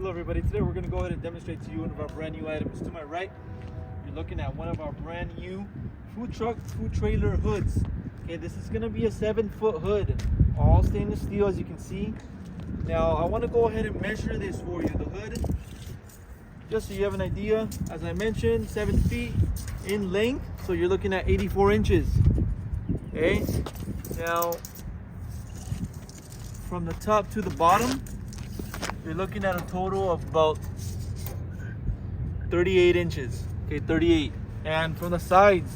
Hello everybody, today we're going to go ahead and demonstrate to you one of our brand new items. To my right, you're looking at one of our brand new food truck, food trailer hoods. Okay, this is going to be a 7-foot hood, all stainless steel as you can see. Now I want to go ahead and measure this for you, the hood, just so you have an idea. As I mentioned, 7 feet in length, so you're looking at 84 inches. Okay, now from the top to the bottom, you're looking at a total of about 38 inches. Okay, 38. And from the sides,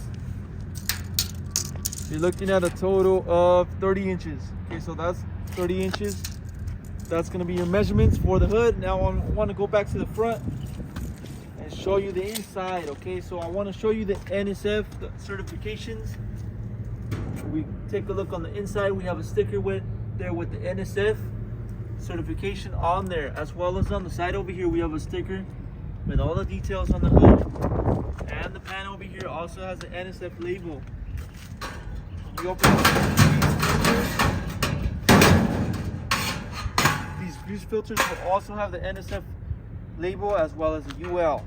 you're looking at a total of 30 inches. Okay, so that's 30 inches. That's gonna be your measurements for the hood. Now I want to go back to the front and show you the inside. Okay, so I want to show you the NSF, the certifications. We take a look on the inside. We have a sticker with the NSF certification on there, as well as on the side over here we have a sticker with all the details on the hood, and the panel over here also has the NSF label. You open up these grease filters will also have the NSF label as well as the UL.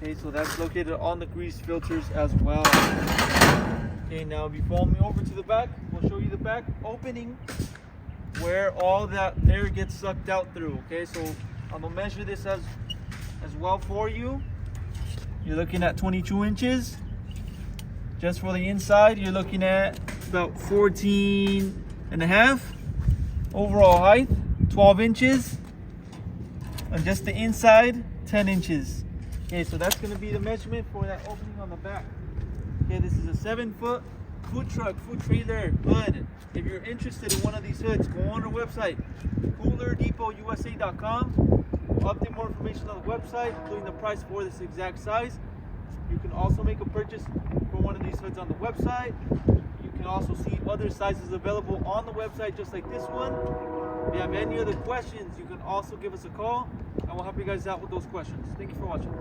Okay, so that's located on the grease filters as well. Okay, now if you follow me over to the back, we'll show you the back opening where all that air gets sucked out through. Okay, so I'm gonna measure this as well for you. You're looking at 22 inches. Just for the inside, you're looking at about 14 and a half. Overall height, 12 inches. And just the inside, 10 inches. Okay, so that's gonna be the measurement for that opening on the back. Okay, this is a 7-foot food truck, food trailer hood. If you're interested in one of these hoods, go on our website, Coolerdepotservice.com. We'll update more information on the website, including the price for this exact size. You can also make a purchase for one of these hoods on the website. You can also see other sizes available on the website, just like this one. If you have any other questions, you can also give us a call, and we'll help you guys out with those questions. Thank you for watching.